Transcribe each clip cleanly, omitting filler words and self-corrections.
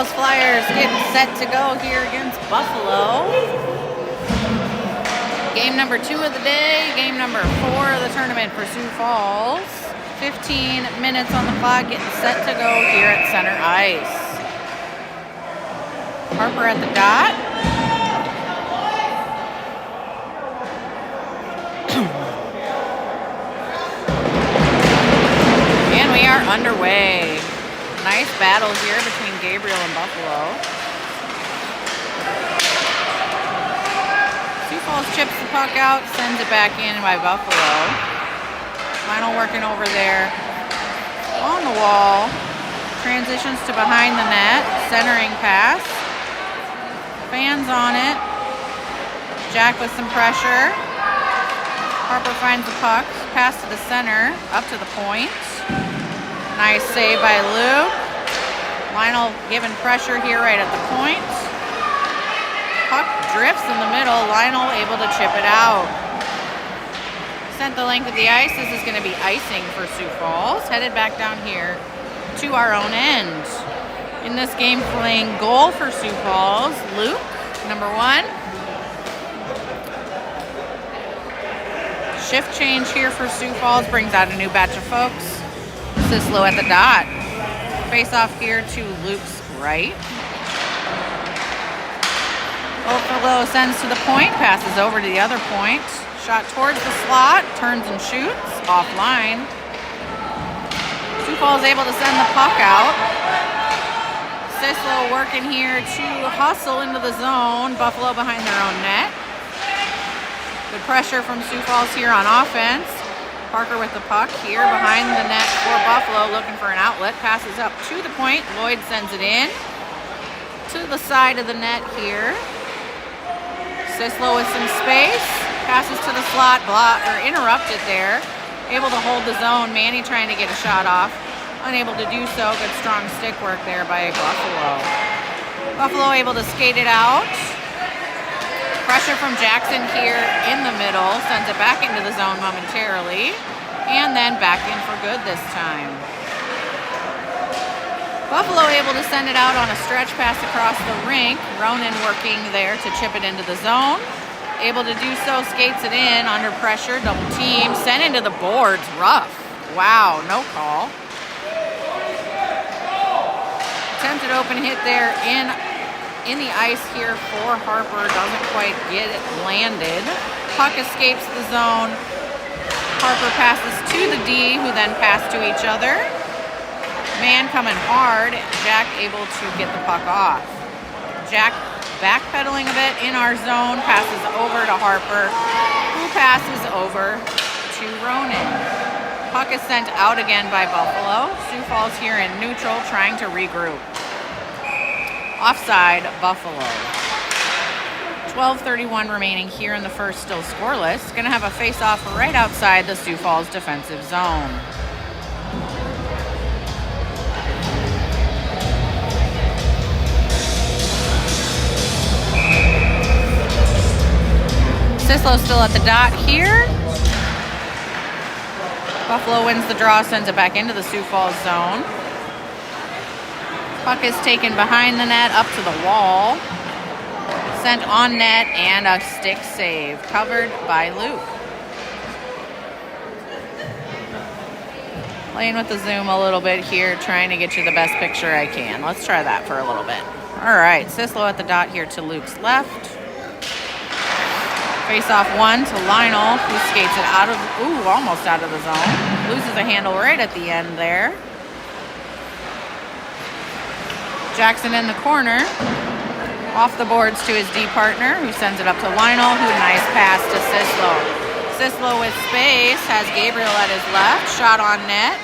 Falls Flyers getting set to go here against Buffalo. Game number 2 of the day, game number 4 of the tournament for Sioux Falls. 15 minutes on the clock, getting set to go here at center ice. Harper at the dot. And we are underway. Nice battle here between Gabriel and Buffalo. Sioux Falls chips the puck out, sends it back in by Buffalo. Lionel working over there on the wall. Transitions to behind the net. Centering pass. Fans on it. Jack with some pressure. Harper finds the puck. Pass to the center. Up to the point. Nice save by Luke. Lionel giving pressure here right at the point. Puck drifts in the middle. Lionel able to chip it out. Sent the length of the ice. This is going to be icing for Sioux Falls. Headed back down here to our own end. In this game, playing goal for Sioux Falls, Luke, number 1. Shift change here for Sioux Falls brings out a new batch of folks. Sislo at the dot. Face off here to Luke's right. Buffalo sends to the point, passes over to the other point. Shot towards the slot, turns and shoots, offline. Sioux Falls able to send the puck out. Sislo working here to hustle into the zone. Buffalo behind their own net. Good pressure from Sioux Falls here on offense. Parker with the puck here behind the net for Buffalo, looking for an outlet. Passes up to the point. Lloyd sends it in to the side of the net here. Sislo with some space. Passes to the slot, interrupted there. Able to hold the zone. Manny trying to get a shot off. Unable to do so. Good strong stick work there by Buffalo. Buffalo able to skate it out. Pressure from Jackson here in the middle. Sends it back into the zone momentarily. And then back in for good this time. Buffalo able to send it out on a stretch pass across the rink. Ronan working there to chip it into the zone. Able to do so, skates it in under pressure. Double team. Sent into the boards. Rough. Wow, no call. Attempted open hit there in the ice here for Harper. Doesn't quite get it landed. Puck escapes the zone. Harper passes to the D, who then pass to each other. Man coming hard. Jack able to get the puck off. Jack backpedaling a bit in our zone. Passes over to Harper, who passes over to Ronan. Puck is sent out again by Buffalo. Sioux Falls here in neutral, trying to regroup. Offside, Buffalo. 12:31 remaining here in the first, still scoreless. Going to have a face-off right outside the Sioux Falls defensive zone. Sislo still at the dot here. Buffalo wins the draw, sends it back into the Sioux Falls zone. Puck is taken behind the net, up to the wall. Sent on net, and a stick save. Covered by Luke. Playing with the zoom a little bit here, trying to get you the best picture I can. Let's try that for a little bit. All right, Sislo at the dot here to Luke's left. Face off 1 to Lionel, who skates it out of, almost out of the zone. Loses a handle right at the end there. Jackson in the corner. Off the boards to his D partner, who sends it up to Lionel, who nice pass to Sislo. Sislo with space, has Gabriel at his left. Shot on net.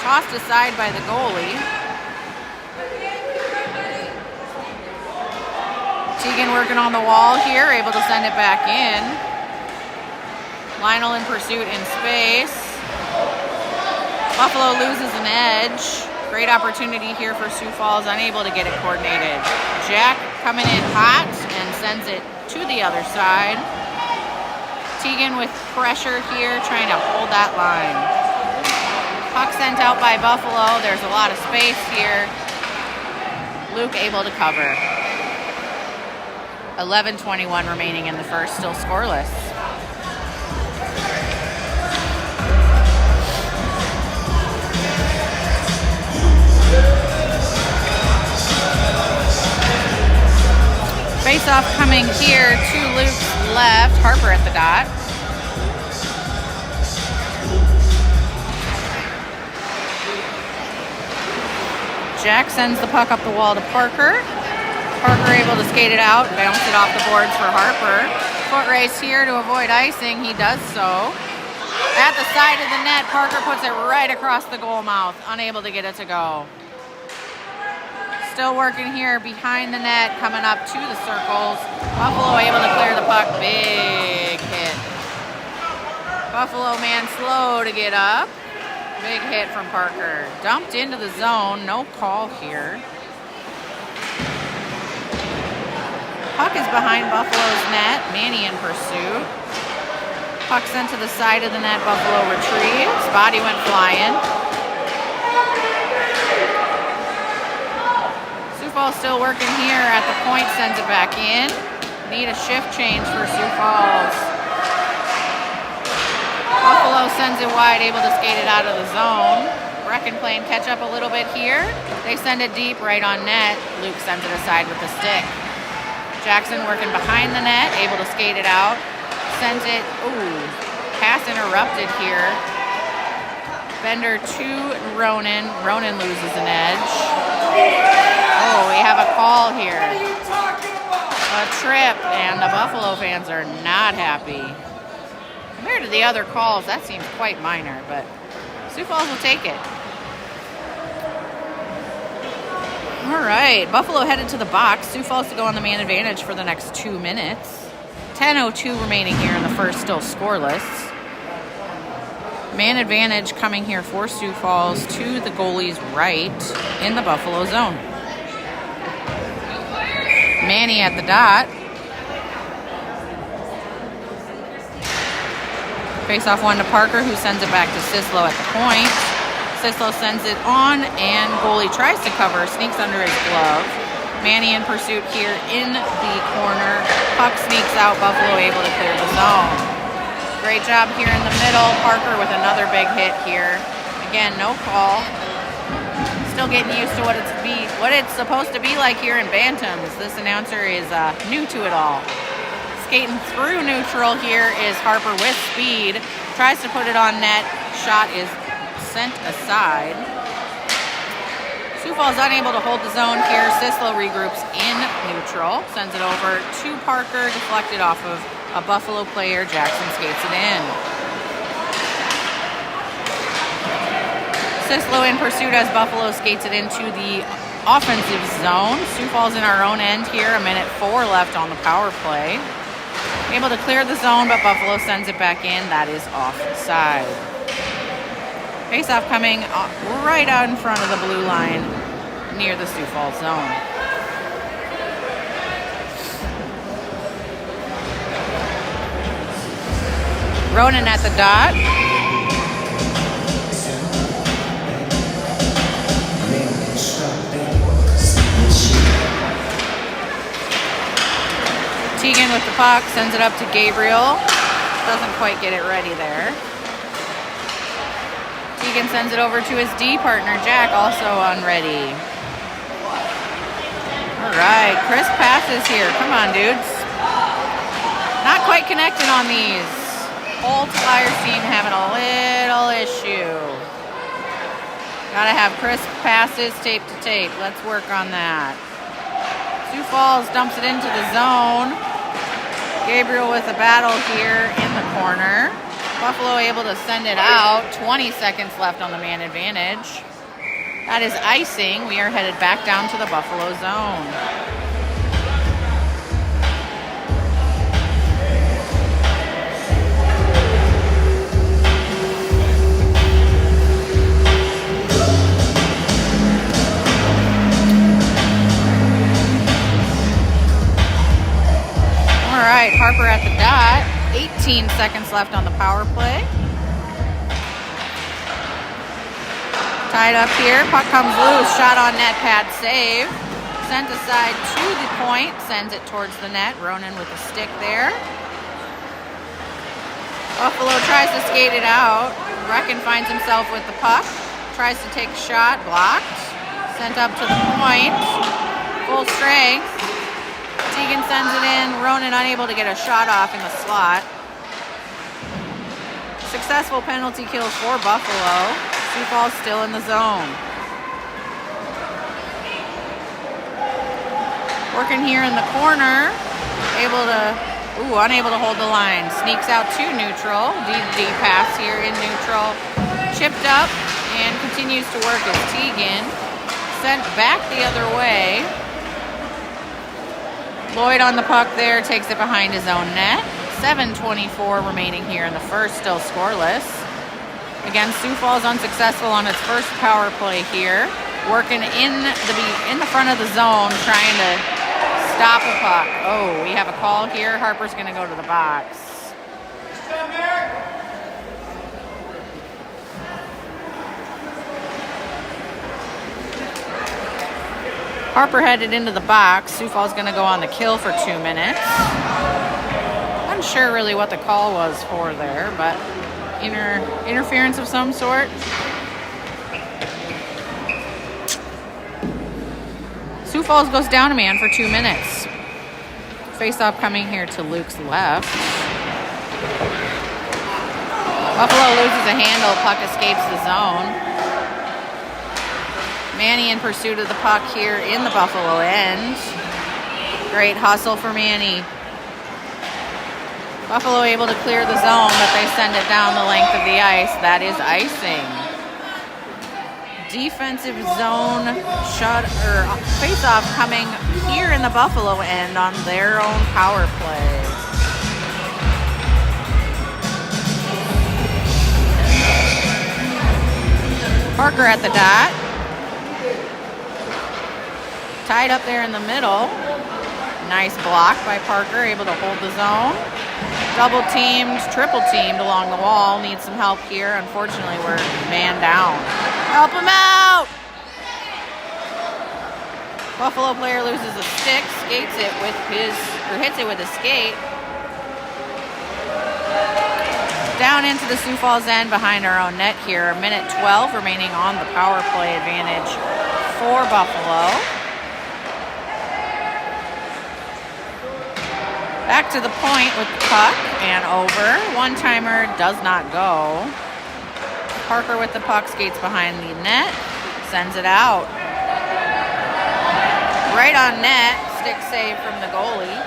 Tossed aside by the goalie. Teigen working on the wall here, able to send it back in. Lionel in pursuit in space. Buffalo loses an edge. Great opportunity here for Sioux Falls, unable to get it coordinated. Jack coming in hot and sends it to the other side. Teigen with pressure here, trying to hold that line. Puck sent out by Buffalo. There's a lot of space here. Luke able to cover. 11:21 remaining in the first, still scoreless. Face-off coming here to Luke's left. Harper at the dot. Jack sends the puck up the wall to Parker. Parker able to skate it out, bounce it off the boards for Harper. Foot race here to avoid icing. He does so. At the side of the net, Parker puts it right across the goal mouth, unable to get it to go. Still working here behind the net, coming up to the circles. Buffalo able to clear the puck. Big hit. Buffalo man slow to get up. Big hit from Parker. Dumped into the zone. No call here. Puck is behind Buffalo's net. Manny in pursuit. Puck sent to the side of the net. Buffalo retrieves. Body went flying. Falls still working here at the point, sends it back in. Need a shift change for Sioux Falls. Buffalo sends it wide, able to skate it out of the zone. Brecken playing catch up a little bit here. They send it deep right on net. Luke sends it aside with the stick. Jackson working behind the net, able to skate it out. Sends it, pass interrupted here. Bender to Ronan. Ronan loses an edge. Oh, we have a call here. A trip, and the Buffalo fans are not happy. Compared to the other calls, that seems quite minor, but Sioux Falls will take it. All right, Buffalo headed to the box. Sioux Falls to go on the man advantage for the next 2 minutes. 10:02 remaining here in the first, still scoreless. Man advantage coming here for Sioux Falls to the goalie's right in the Buffalo zone. Manny at the dot. Face off one to Parker, who sends it back to Sislo at the point. Sislo sends it on, and goalie tries to cover, sneaks under his glove. Manny in pursuit here in the corner. Puck sneaks out, Buffalo able to clear the zone. Great job here in the middle. Parker with another big hit here. Again, no call. Still getting used to what it's supposed to be like here in Bantams. This announcer is new to it all. Skating through neutral here is Harper with speed. Tries to put it on net. Shot is sent aside. Sioux Falls unable to hold the zone here. Sislo regroups in neutral. Sends it over to Parker. Deflected off of a Buffalo player. Jackson skates it in. Sislo in pursuit as Buffalo skates it into the offensive zone. Sioux Falls in our own end here. 1:04 left on the power play. Able to clear the zone, but Buffalo sends it back in. That is offside. Face-off coming right out in front of the blue line near the Sioux Falls zone. Ronan at the dot. Teigen with the puck, sends it up to Gabriel. Doesn't quite get it ready there. Teigen sends it over to his D partner, Jack, also unready. All right, crisp passes here. Come on, dudes. Not quite connected on these. Whole Flyers team having a little issue. Gotta have crisp passes, tape to tape. Let's work on that. Sioux Falls dumps it into the zone. Gabriel with a battle here in the corner. Buffalo able to send it out. 20 seconds left on the man advantage. That is icing. We are headed back down to the Buffalo zone. All right, Harper at the dot. 18 seconds left on the power play. Tied up here. Puck comes loose. Shot on net pad save. Sent aside to the point, sends it towards the net. Ronan with a stick there. Buffalo tries to skate it out. Brecken finds himself with the puck. Tries to take a shot, blocked. Sent up to the point. Full strength. Teigen sends it in. Ronan unable to get a shot off in the slot. Successful penalty kill for Buffalo. Sioux Falls still in the zone. Working here in the corner, unable to hold the line. Sneaks out to neutral. D pass here in neutral. Chipped up and continues to work as Teigen. Sent back the other way. Lloyd on the puck there, takes it behind his own net. 7:24 remaining here in the first, still scoreless. Again, Sioux Falls unsuccessful on its first power play here. Working in the front of the zone, trying to stop a puck. Oh, we have a call here. Harper's going to go to the box. Harper headed into the box. Sioux Falls going to go on the kill for 2 minutes. Unsure really what the call was for there, but interference of some sort. Sioux Falls goes down a man for 2 minutes. Face-off coming here to Luke's left. Buffalo loses a handle. Puck escapes the zone. Manny in pursuit of the puck here in the Buffalo end. Great hustle for Manny. Buffalo able to clear the zone, but they send it down the length of the ice. That is icing. Defensive zone face-off coming here in the Buffalo end on their own power play. Parker at the dot. Tied up there in the middle. Nice block by Parker, able to hold the zone. Double teamed, triple teamed along the wall. Needs some help here. Unfortunately, we're man down. Help him out! Buffalo player loses a stick, hits it with his skate. Down into the Sioux Falls end behind our own net here. A minute 12 remaining on the power play advantage for Buffalo. Back to the point with the puck and over. One-timer does not go. Parker with the puck skates behind the net, sends it out. Right on net, stick save from the goalie.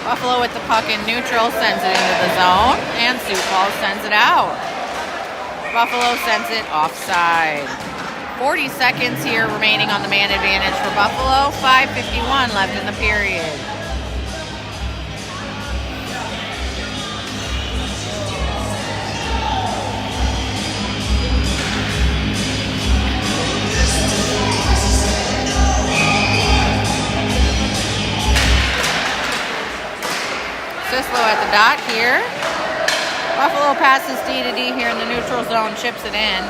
Buffalo with the puck in neutral, sends it into the zone, and Sioux Falls sends it out. Buffalo sends it offside. 40 seconds here remaining on the man advantage for Buffalo. 5:51 left in the period. Sislo at the dot here. Buffalo passes D to D here in the neutral zone, chips it in.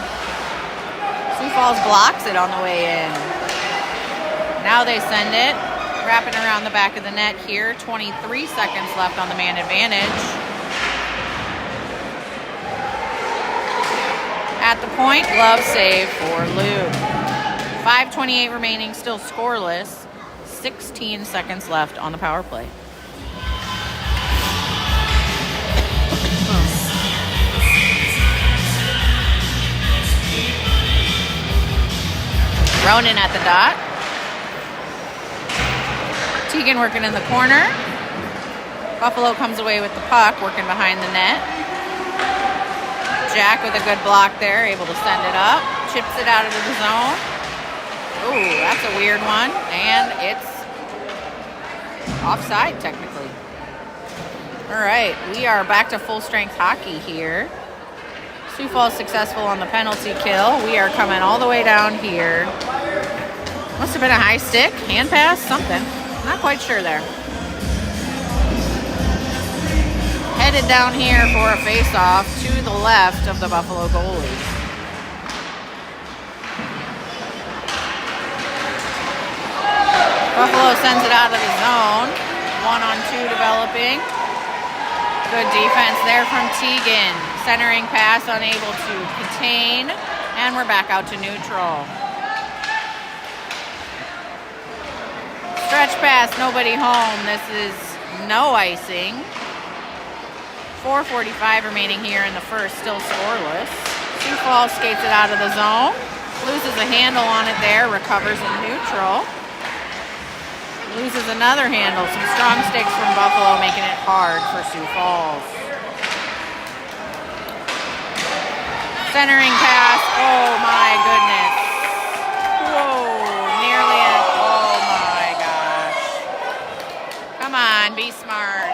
Sioux Falls blocks it on the way in. Now they send it, wrapping around the back of the net here. 23 seconds left on the man advantage. At the point, glove save for Luke. 5:28 remaining, still scoreless. 16 seconds left on the power play. Ronan at the dot. Teigen working in the corner. Buffalo comes away with the puck, working behind the net. Jack with a good block there, able to send it up. Chips it out into the zone. Ooh, that's a weird one. And it's offside, technically. All right, we are back to full-strength hockey here. Sioux Falls successful on the penalty kill. We are coming all the way down here. Must have been a high stick, hand pass, something. Not quite sure there. Headed down here for a face-off to the left of the Buffalo goalie. Buffalo sends it out of the zone. 1-on-2 developing. Good defense there from Teigen. Centering pass, unable to contain. And we're back out to neutral. Stretch pass, nobody home. This is no icing. 4:45 remaining here in the first, still scoreless. Sioux Falls skates it out of the zone. Loses a handle on it there, recovers in neutral. Loses another handle. Some strong sticks from Buffalo, making it hard for Sioux Falls. Centering pass. Oh my goodness. Whoa, nearly a, oh my gosh. Come on, be smart.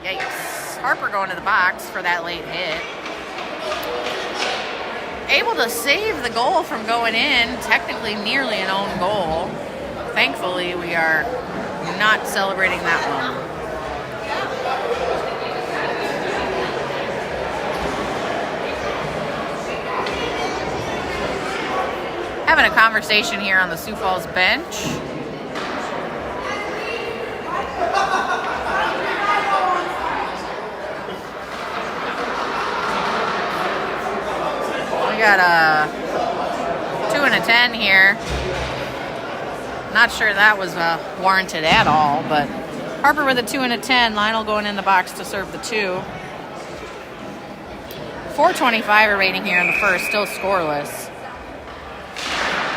Yikes. Harper going to the box for that late hit. Able to save the goal from going in, technically nearly an own goal. Thankfully, we are not celebrating that one. Having a conversation here on the Sioux Falls bench. We got a 2 and a 10 here. Not sure that was warranted at all, but Harper with a 2 and a 10. Lionel going in the box to serve the 2. 4:25 remaining here in the first, still scoreless.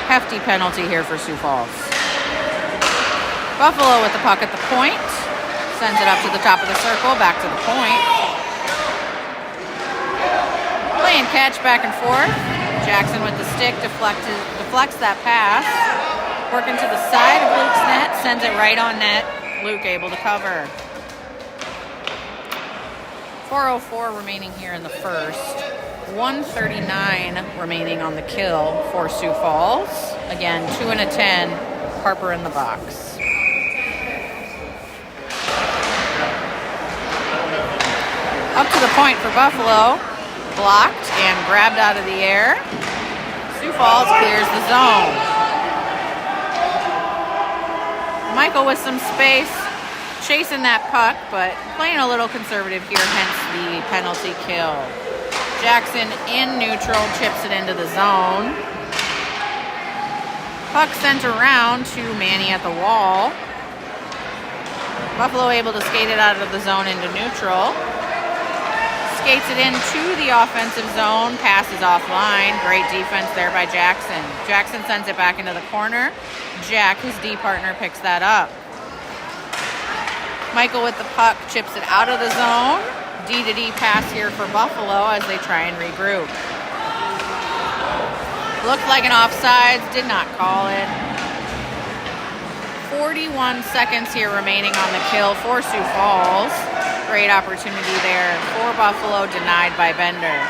Hefty penalty here for Sioux Falls. Buffalo with the puck at the point. Sends it up to the top of the circle, back to the point. Playing catch back and forth. Jackson with the stick deflects that pass. Working to the side of Luke's net, sends it right on net. Luke able to cover. 4:04 remaining here in the first. 1:39 remaining on the kill for Sioux Falls. Again, 2 and a 10. Harper in the box. Up to the point for Buffalo. Blocked and grabbed out of the air. Sioux Falls clears the zone. Michael with some space, chasing that puck, but playing a little conservative here, hence the penalty kill. Jackson in neutral, chips it into the zone. Puck sent around to Manny at the wall. Buffalo able to skate it out of the zone into neutral. Skates it into the offensive zone, passes offline. Great defense there by Jackson. Jackson sends it back into the corner. Jack, his D partner, picks that up. Michael with the puck chips it out of the zone. D-to-D pass here for Buffalo as they try and regroup. Looked like an offsides, did not call it. 41 seconds here remaining on the kill for Sioux Falls. Great opportunity there for Buffalo, denied by Bender.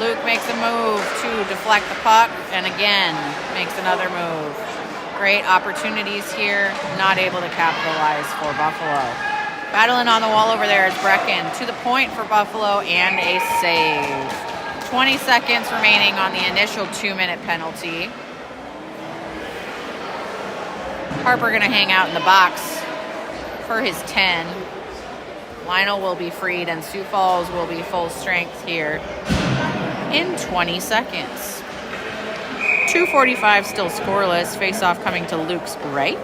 Luke makes a move to deflect the puck, and again, makes another move. Great opportunities here, not able to capitalize for Buffalo. Battling on the wall over there is Brecken. To the point for Buffalo, and a save. 20 seconds remaining on the initial 2-minute penalty. Harper gonna hang out in the box for his 10. Lionel will be freed, and Sioux Falls will be full strength here in 20 seconds. 2:45 still scoreless. Face-off coming to Luke's right.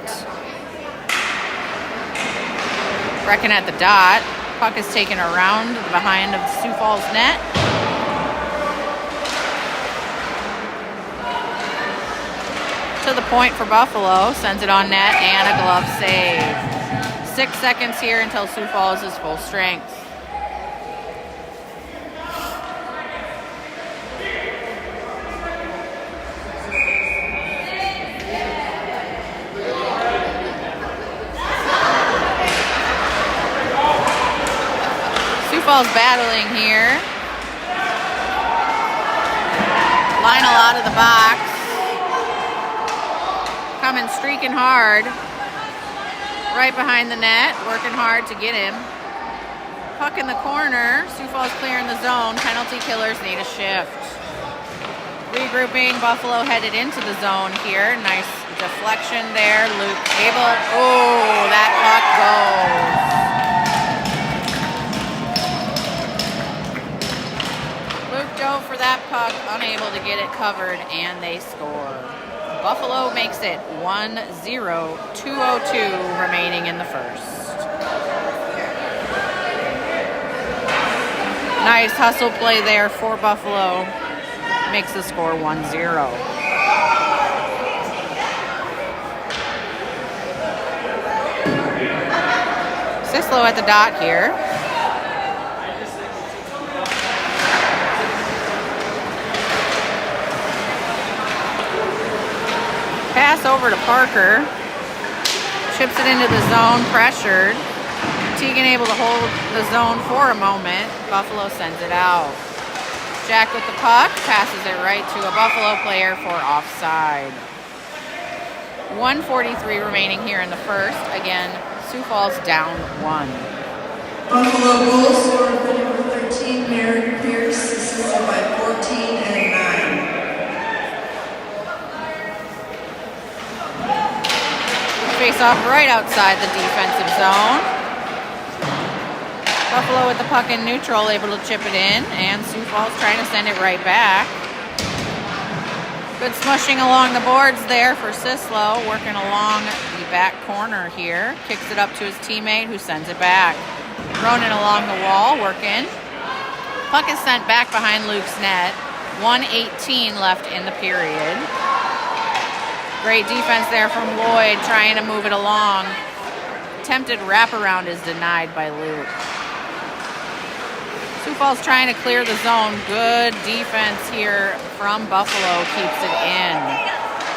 Brecken at the dot. Puck is taken around the behind of the Sioux Falls net. To the point for Buffalo. Sends it on net, and a glove save. 6 seconds here until Sioux Falls is full strength. Sioux Falls battling here. Lionel out of the box. Coming streaking hard. Right behind the net, working hard to get him. Puck in the corner. Sioux Falls clearing the zone. Penalty killers need a shift. Regrouping, Buffalo headed into the zone here. Nice deflection there. Luke able. Oh, that puck goes. Luke dove for that puck, unable to get it covered, and they score. Buffalo makes it 1-0, 2:02 remaining in the first. Nice hustle play there for Buffalo. Makes the score 1-0. Sislo at the dot here. Pass over to Parker. Chips it into the zone, pressured. Teigen able to hold the zone for a moment. Buffalo sends it out. Jack with the puck, passes it right to a Buffalo player for offside. 1:43 remaining here in the first. Again, Sioux Falls down 1. Buffalo goal scorer for number 13, Merrick Pierce, assisted by 14 and 9. Face off right outside the defensive zone. Buffalo with the puck in neutral, able to chip it in, and Sioux Falls trying to send it right back. Good smushing along the boards there for Sislo, working along the back corner here. Kicks it up to his teammate who sends it back. Ronan along the wall, working. Puck is sent back behind Luke's net. 1:18 left in the period. Great defense there from Lloyd, trying to move it along. Attempted wraparound is denied by Luke. Sioux Falls trying to clear the zone. Good defense here from Buffalo, keeps it in.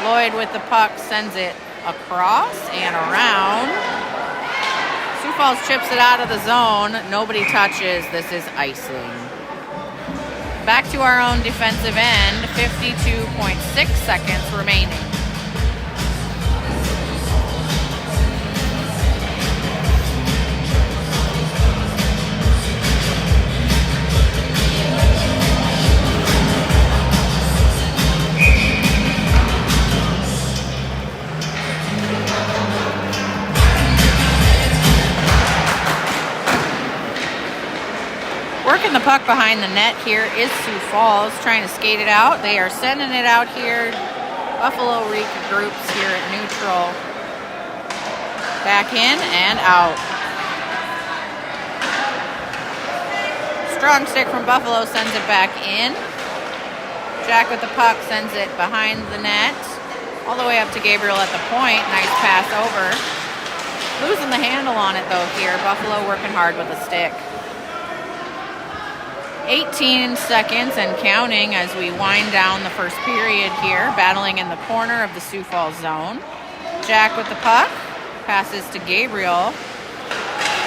Lloyd with the puck sends it across and around. Sioux Falls chips it out of the zone. Nobody touches. This is icing. Back to our own defensive end. 52.6 seconds remaining. Working the puck behind the net here is Sioux Falls, trying to skate it out. They are sending it out here. Buffalo regroups here at neutral. Back in and out. Strong stick from Buffalo sends it back in. Jack with the puck sends it behind the net. All the way up to Gabriel at the point. Nice pass over. Losing the handle on it though here. Buffalo working hard with a stick. 18 seconds and counting as we wind down the first period here, battling in the corner of the Sioux Falls zone. Jack with the puck, passes to Gabriel.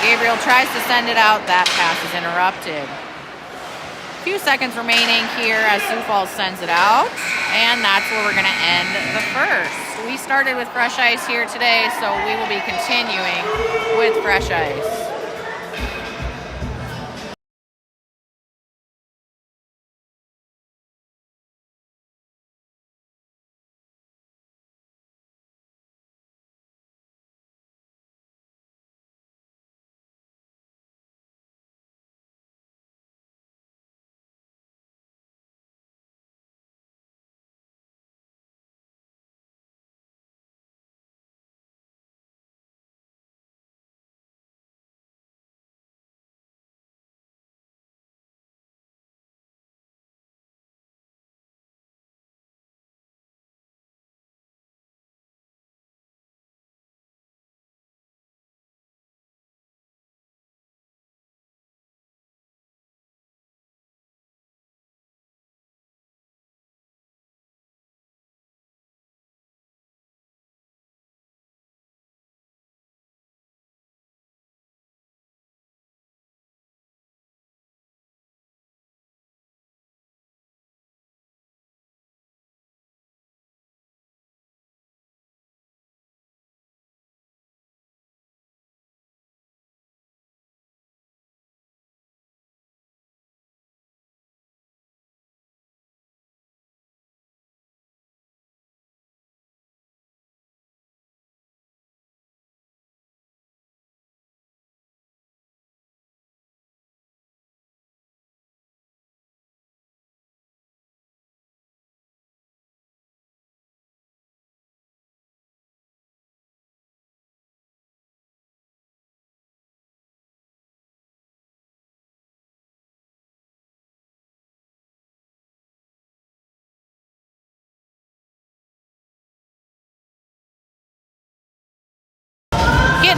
Gabriel tries to send it out, that pass is interrupted. A few seconds remaining here as Sioux Falls sends it out, and that's where we're gonna end the first. We started with fresh ice here today, so we will be continuing with fresh ice.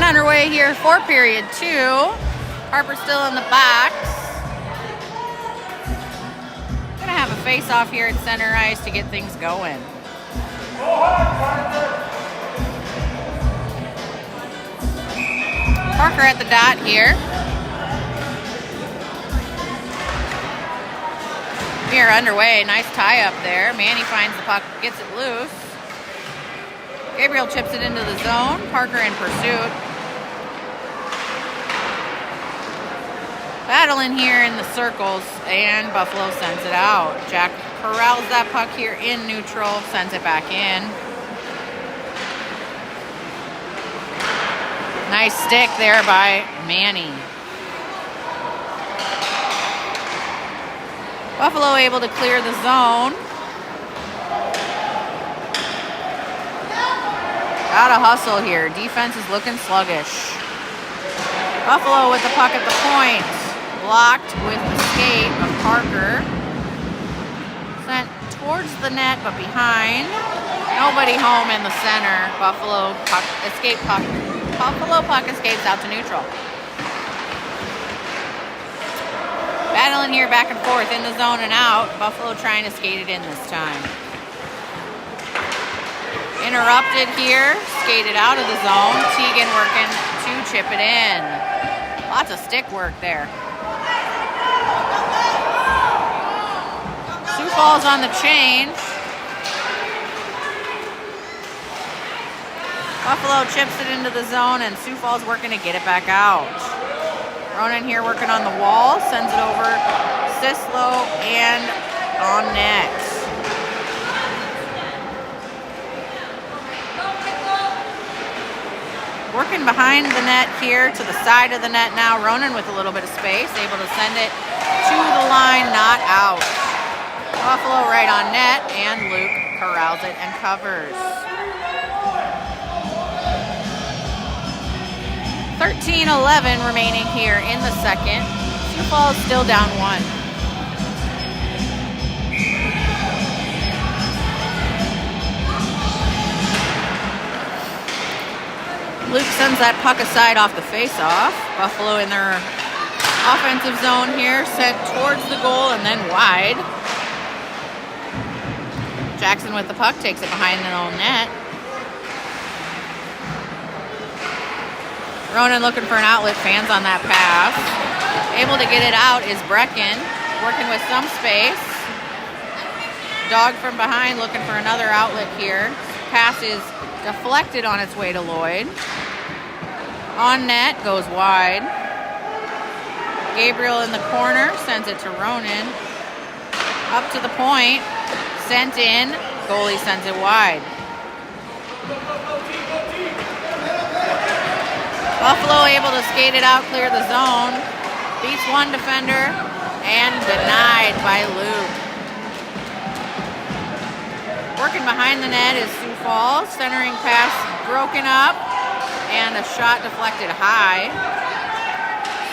underway here for period 2. Harper still in the box. Gonna have a face-off here at center ice to get things going. Parker at the dot here. We are underway. Nice tie up there. Manny finds the puck, gets it loose. Gabriel chips it into the zone. Parker in pursuit. Battling here in the circles, and Buffalo sends it out. Jack corrals that puck here in neutral, sends it back in. Nice stick there by Manny. Buffalo able to clear the zone. Gotta hustle here. Defense is looking sluggish. Buffalo with the puck at the point. Blocked with the skate of Parker. Sent towards the net, but behind. Nobody home in the center. Buffalo puck escapes out to neutral. Battling here back and forth in the zone and out. Buffalo trying to skate it in this time. Interrupted here. Skated out of the zone. Teigen working to chip it in. Lots of stick work there. Sioux Falls on the change. Buffalo chips it into the zone, and Sioux Falls working to get it back out. Ronan here working on the wall, sends it over Sislo and on net. Working behind the net here to the side of the net now. Ronan with a little bit of space, able to send it to the line, not out. Buffalo right on net, and Luke corrals it and covers. 13-11 remaining here in the second. Sioux Falls still down 1. Luke sends that puck aside off the face-off. Buffalo in their offensive zone here, sent towards the goal and then wide. Jackson with the puck takes it behind the own net. Ronan looking for an outlet, fans on that pass. Able to get it out is Brecken, working with some space. Dog from behind looking for another outlet here. Pass is deflected on its way to Lloyd. On net, goes wide. Gabriel in the corner, sends it to Ronan. Up to the point, sent in, goalie sends it wide. Buffalo able to skate it out, clear the zone. Beats one defender and denied by Luke. Working behind the net is Sioux Falls. Centering pass broken up and a shot deflected high.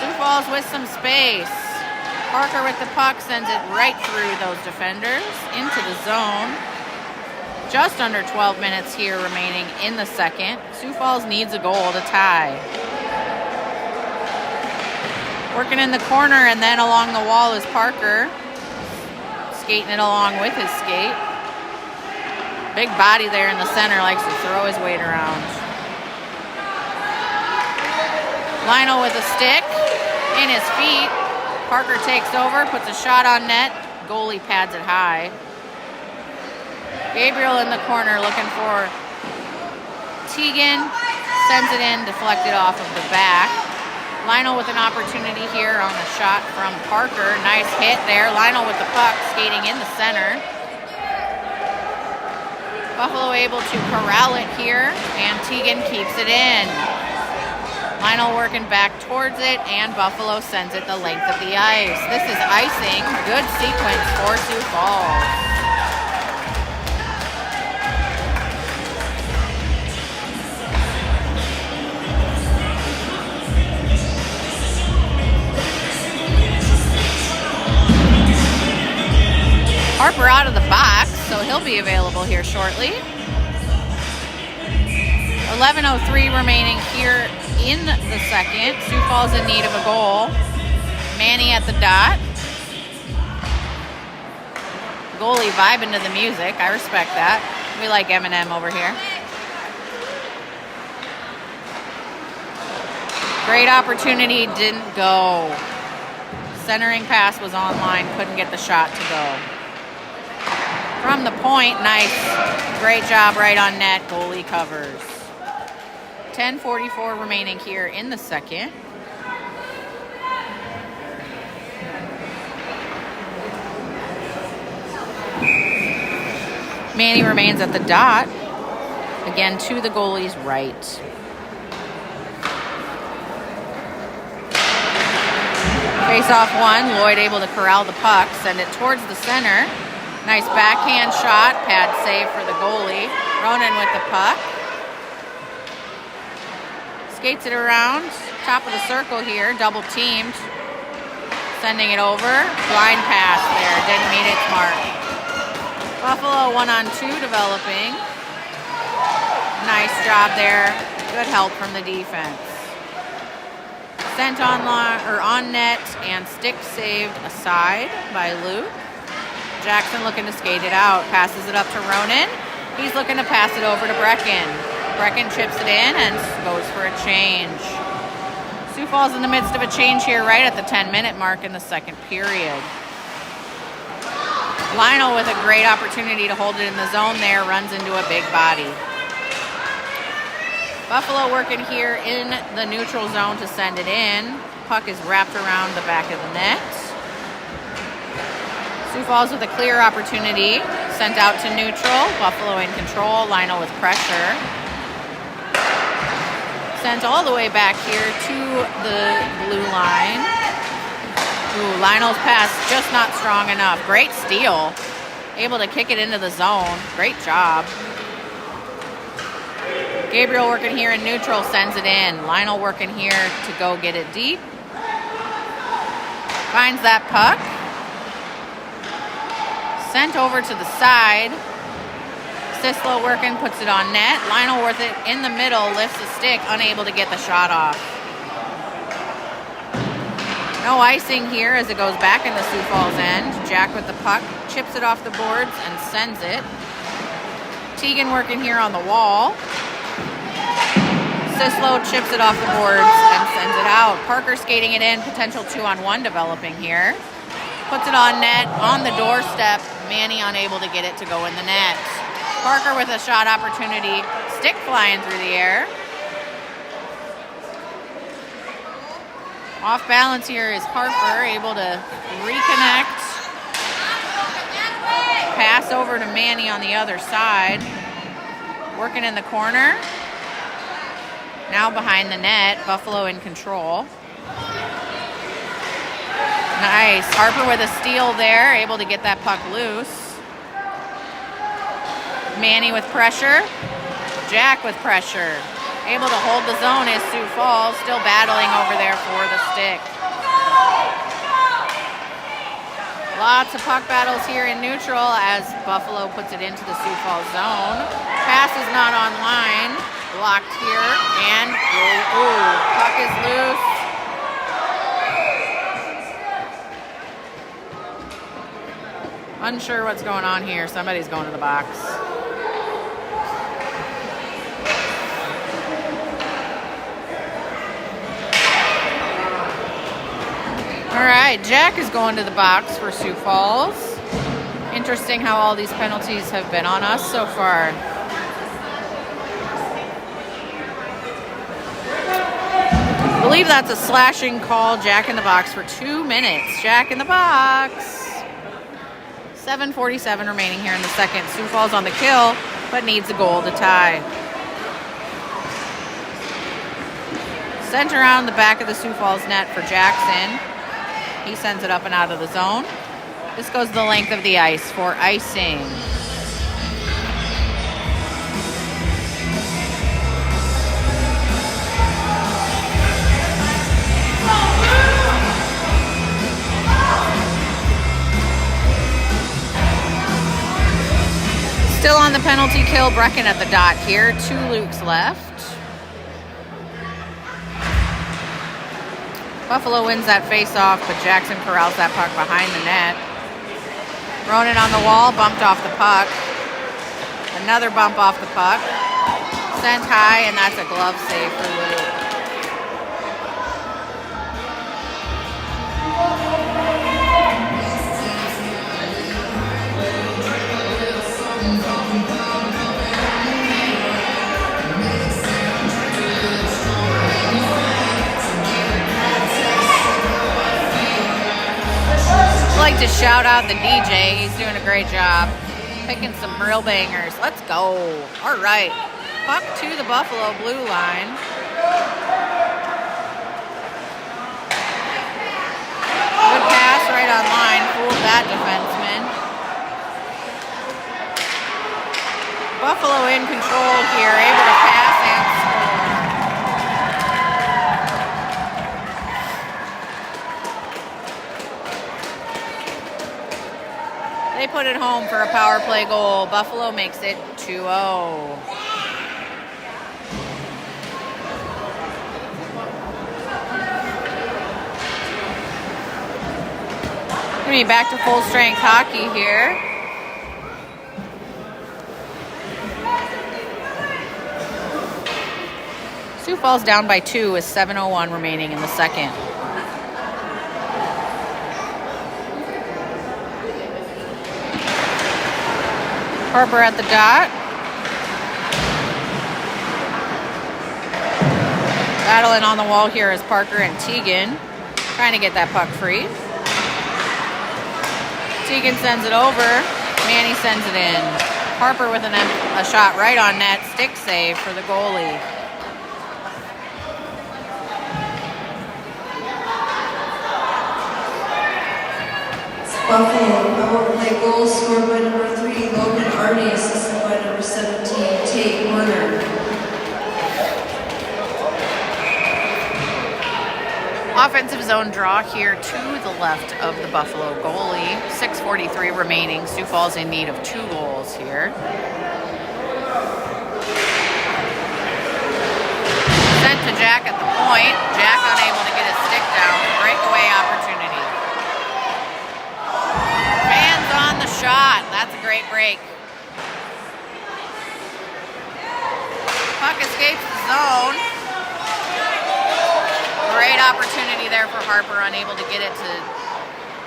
Sioux Falls with some space. Parker with the puck sends it right through those defenders into the zone. Just under 12 minutes here remaining in the second. Sioux Falls needs a goal to tie. Working in the corner and then along the wall is Parker. Skating it along with his skate. Big body there in the center, likes to throw his weight around. Lionel with a stick in his feet. Parker takes over, puts a shot on net. Goalie pads it high. Gabriel in the corner looking for Teigen. Sends it in, deflected off of the back. Lionel with an opportunity here on a shot from Parker. Nice hit there. Lionel with the puck, skating in the center. Buffalo able to corral it here, and Teigen keeps it in. Lionel working back towards it, and Buffalo sends it the length of the ice. This is icing. Good sequence for Sioux Falls. Harper out of the box, so he'll be available here shortly. A 11:03 remaining here in the second. Sioux Falls in need of a goal. Manny at the dot. Goalie vibing to the music. I respect that. We like Eminem over here. Great opportunity, didn't go. Centering pass was online, couldn't get the shot to go. From the point, nice. Great job right on net. Goalie covers. 10:44 remaining here in the second. Manny remains at the dot. Again, to the goalie's right. Face-off one. Lloyd able to corral the puck, send it towards the center. Nice backhand shot. Pad save for the goalie. Ronan with the puck. Skates it around. Top of the circle here. Double teamed. Sending it over. Blind pass there. Didn't meet its mark. Buffalo 1-on-2 developing. Nice job there. Good help from the defense. Sent on net and stick saved aside by Luke. Jackson looking to skate it out. Passes it up to Ronan. He's looking to pass it over to Brecken. Brecken chips it in and goes for a change. Sioux Falls in the midst of a change here right at the 10-minute mark in the second period. Lionel with a great opportunity to hold it in the zone there, runs into a big body. Buffalo working here in the neutral zone to send it in. Puck is wrapped around the back of the net. Sioux Falls with a clear opportunity. Sent out to neutral. Buffalo in control. Lionel with pressure. Sent all the way back here to the blue line. Ooh, Lionel's pass just not strong enough. Great steal. Able to kick it into the zone. Great job. Gabriel working here in neutral, sends it in. Lionel working here to go get it deep. Finds that puck. Sent over to the side. Sislo working, puts it on net. Lionel with it in the middle, lifts the stick, unable to get the shot off. No icing here as it goes back in the Sioux Falls end. Jack with the puck, chips it off the boards and sends it. Teigen working here on the wall. Sislo chips it off the boards and sends it out. Parker skating it in, potential 2-on-1 developing here. Puts it on net, on the doorstep. Manny unable to get it to go in the net. Parker with a shot opportunity, stick flying through the air. Off balance here is Harper, able to reconnect. Pass over to Manny on the other side. Working in the corner. Now behind the net, Buffalo in control. Nice, Harper with a steal there, able to get that puck loose. Manny with pressure. Jack with pressure. Able to hold the zone is Sioux Falls, still battling over there for the stick. Lots of puck battles here in neutral as Buffalo puts it into the Sioux Falls zone. Pass is not online. Blocked here, and ooh, puck is loose. Unsure what's going on here. Somebody's going to the box. All right, Jack is going to the box for Sioux Falls. Interesting how all these penalties have been on us so far. I believe that's a slashing call. Jack in the box for 2 minutes. Jack in the box. 7:47 remaining here in the second. Sioux Falls on the kill, but needs a goal to tie. Sent around the back of the Sioux Falls net for Jackson. He sends it up and out of the zone. This goes the length of the ice for icing. Still on on the penalty kill. Brecken at the dot here. 2 Lukes left. Buffalo wins that face-off, but Jackson corrals that puck behind the net. Ronan on the wall, bumped off the puck. Another bump off the puck. Sent high, and that's a glove save for Luke. I'd like to shout out the DJ. He's doing a great job. Picking some real bangers. Let's go. All right. Puck to the Buffalo blue line. Good pass right on line. Fooled that defenseman. Buffalo in control here. Able to pass and score. They put it home for a power play goal. Buffalo makes it 2-0. Gonna be back to full strength hockey here. Sioux Falls down by 2 with 7:01 remaining in the second. Harper at the dot. Battling on the wall here is Parker and Teigen. Trying to get that puck free. Teigen sends it over. Manny sends it in. Harper with a shot right on net. Stick save for the goalie. Buffalo power play goal scored by number 3, Logan Arnie, assisted by number 17, Tate Warner. Offensive zone draw here to the left of the Buffalo goalie. 6:43 remaining. Sioux Falls in need of 2 goals here. Sent to Jack at the point. Jack unable to get his stick down. Breakaway opportunity. Fans on the shot. That's a great break. Puck escapes the zone. Great opportunity there for Harper, unable to get it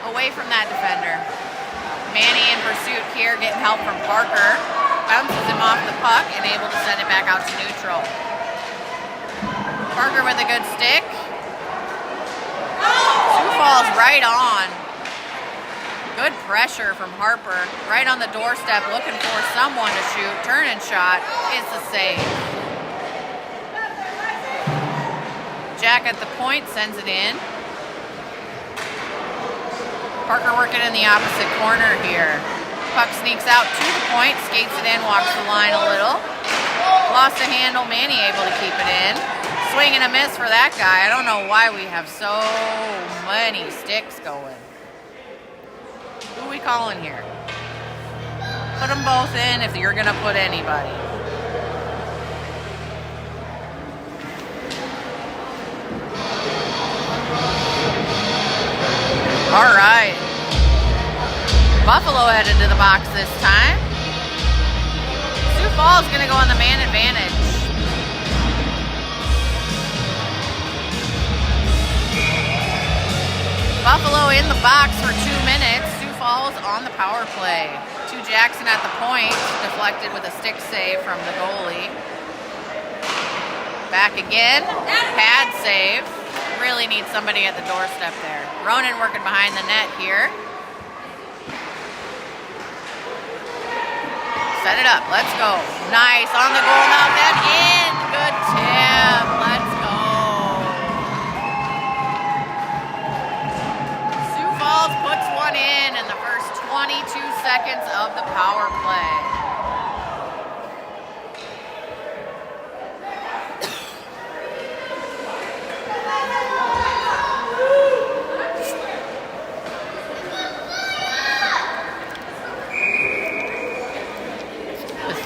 away from that defender. Manny in pursuit here, getting help from Parker. Bounces him off the puck and able to send it back out to neutral. Parker with a good stick. Sioux Falls right on. Good pressure from Harper. Right on the doorstep, looking for someone to shoot. Turn and shot is the save. Jack at the point sends it in. Parker working in the opposite corner here. Puck sneaks out to the point, skates it in, walks the line a little. Lost a handle, Manny able to keep it in. Swing and a miss for that guy. I don't know why we have so many sticks going. Who are we calling here? Put them both in if you're gonna put anybody. All right. Buffalo headed to the box this time. Sioux Falls gonna go on the man advantage. Buffalo in the box for 2 minutes. Sioux Falls on the power play. To Jackson at the point, deflected with a stick save from the goalie. Back again, pad save. Really need somebody at the doorstep there. Ronan working behind the net here. Set it up, let's go. Nice, on the goal now, that in. Good tip, let's go. Sioux Falls puts one in the first 22 seconds of the power play.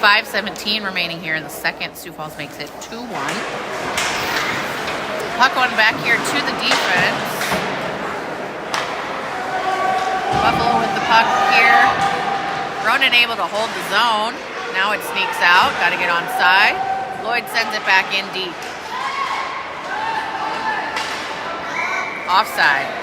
5:17 remaining here in the second. Sioux Falls makes it 2-1. Puck one back here to the defense. Buffalo with the puck here. Ronan able to hold the zone. Now it sneaks out. Got to get onside. Lloyd sends it back in deep. Offside.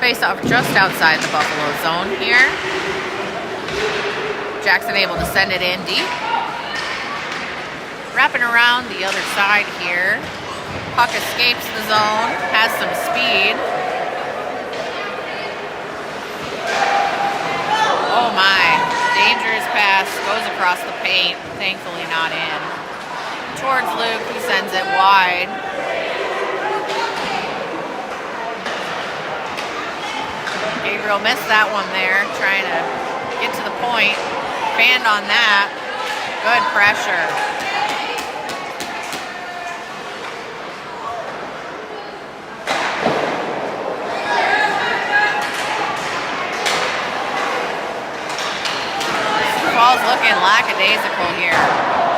Face off just outside the Buffalo zone here. Jackson able to send it in deep. Wrapping around the other side here. Puck escapes the zone, has some speed. Oh my, dangerous pass, goes across the paint, thankfully not in. Towards Luke, he sends it wide. Gabriel missed that one there, trying to get to the point. Fanned on that. Good pressure. Ball's looking lackadaisical here.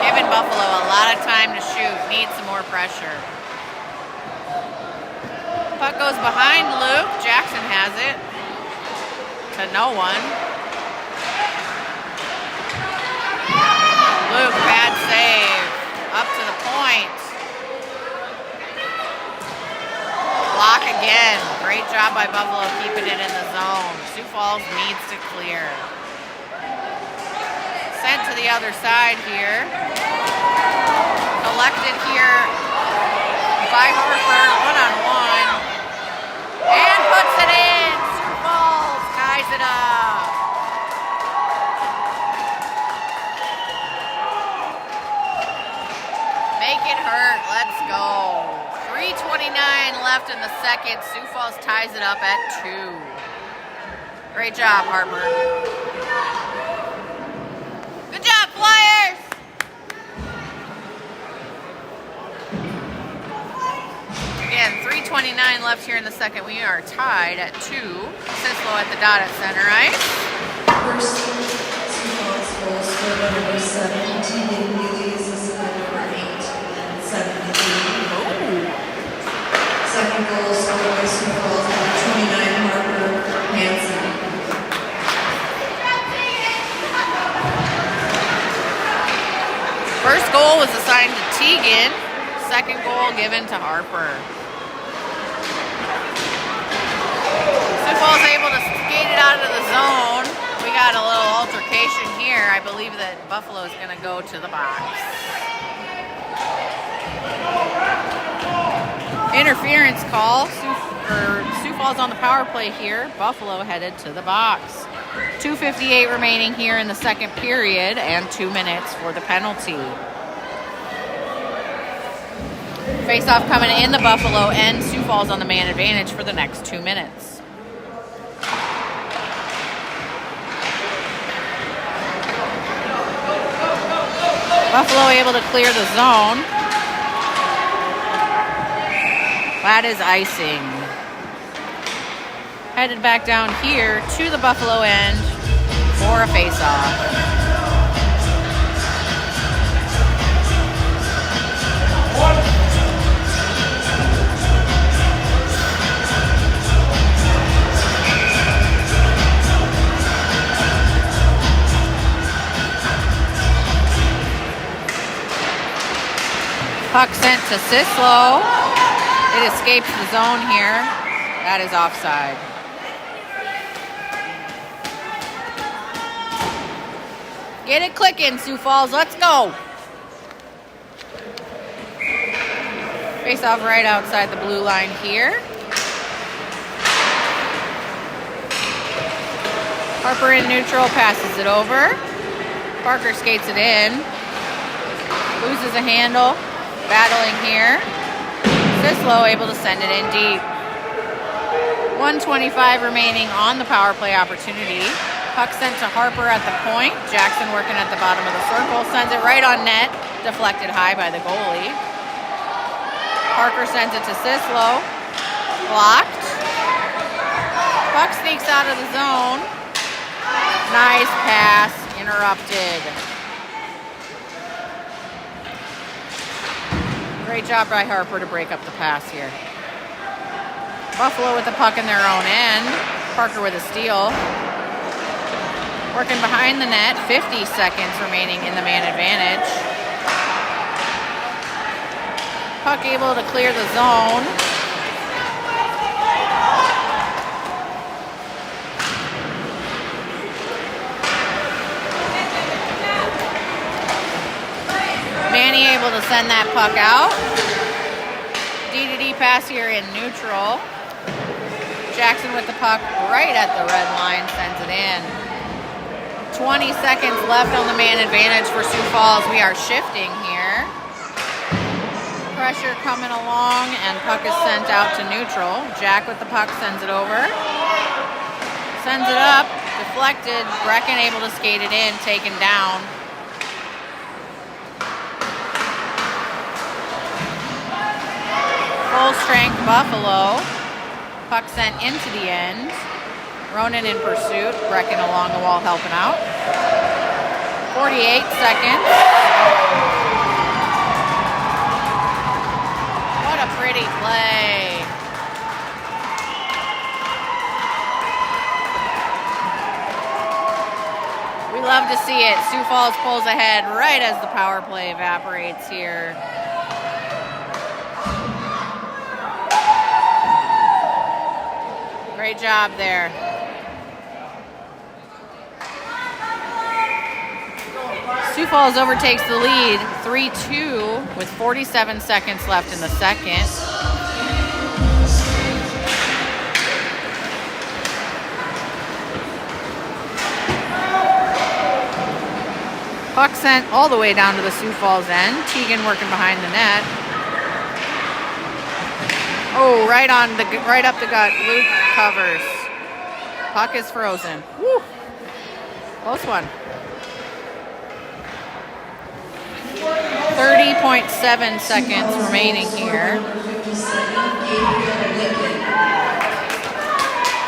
Giving Buffalo a lot of time to shoot. Needs some more pressure. Puck goes behind Luke. Jackson has it. To no one. Luke, bad save. Up to the point. Block again. Great job by Buffalo keeping it in the zone. Sioux Falls needs to clear. Sent to the other side here. Collected here by Harper, one-on-one. And puts it in. Sioux Falls ties it up. Make it hurt. Let's go. 3:29 left in the second. Sioux Falls ties it up at 2. Great job, Harper. Good job, Flyers! Again, 3:29 left here in the second. We are tied at 2. Sislo at the dot at center ice. First, Sioux Falls goal scored by number 7, Teigen Healy, assisted by number 8 and 73. Second goal scored by Sioux Falls, number 29, Harper Hansen. First goal was assigned to Teigen. Second goal given to Harper. Sioux Falls able to skate it out of the zone. We got a little altercation here. I believe that Buffalo is going to go to the box. Interference call. Sioux Falls on the power play here. Buffalo headed to the box. 2:58 remaining here in the second period and 2 minutes for the penalty. Face-off coming in the Buffalo end. Sioux Falls on the man advantage for the next 2 minutes. Buffalo able to clear the zone. That is icing. Headed back down here to the Buffalo end for a face-off. Puck sent to Sislo. It escapes the zone here. That is offside. Get it clicking, Sioux Falls. Let's go. Face off right outside the blue line here. Harper in neutral, passes it over. Parker skates it in. Loses a handle. Battling here. Sislo able to send it in deep. 1:25 remaining on the power play opportunity. Puck sent to Harper at the point. Jackson working at the bottom of the circle. Sends it right on net. Deflected high by the goalie. Parker sends it to Sislo. Blocked. Puck sneaks out of the zone. Nice pass. Interrupted. Great job by Harper to break up the pass here. Buffalo with the puck in their own end. Parker with a steal. Working behind the net. 50 seconds remaining in the man advantage. Puck able to clear the zone. Manny able to send that puck out. D-to-D pass here in neutral. Jackson with the puck right at the red line, sends it in. 20 seconds left on the man advantage for Sioux Falls. We are shifting here. Pressure coming along, and puck is sent out to neutral. Jack with the puck sends it over. Sends it up, deflected. Brecken able to skate it in, taken down. Full strength Buffalo. Puck sent into the end. Ronan in pursuit. Brecken along the wall helping out. 48 seconds. What a pretty play. We love to see it. Sioux Falls pulls ahead right as the power play evaporates here. Great job there. Sioux Falls overtakes the lead 3-2 with 47 seconds left in the second. Puck sent all the way down to the Sioux Falls end. Teigen working behind the net. Oh, right up the gut. Luke covers. Puck is frozen. Woo. Close one. 30.7 seconds remaining here.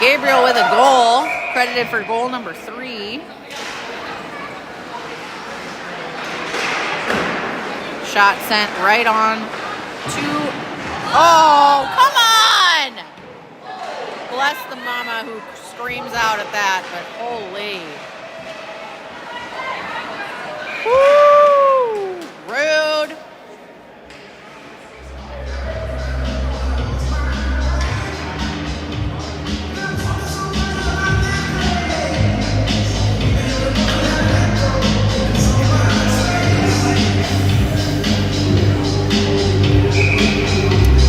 Gabriel with a goal, credited for goal number 3. Shot sent right on to... Oh, come on! Bless the mama who screams out at that, but holy. Woo! Rude.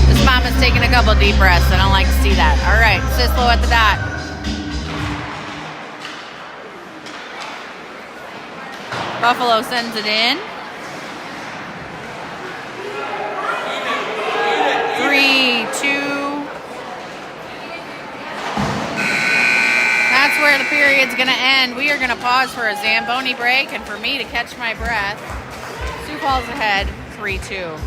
This mama's taking a couple deep breaths. I don't like to see that. All right, Sislo at the dot. Buffalo sends it in. 3, 2. That's where the period's going to end. We are going to pause for a Zamboni break and for me to catch my breath. Sioux Falls ahead, 3-2.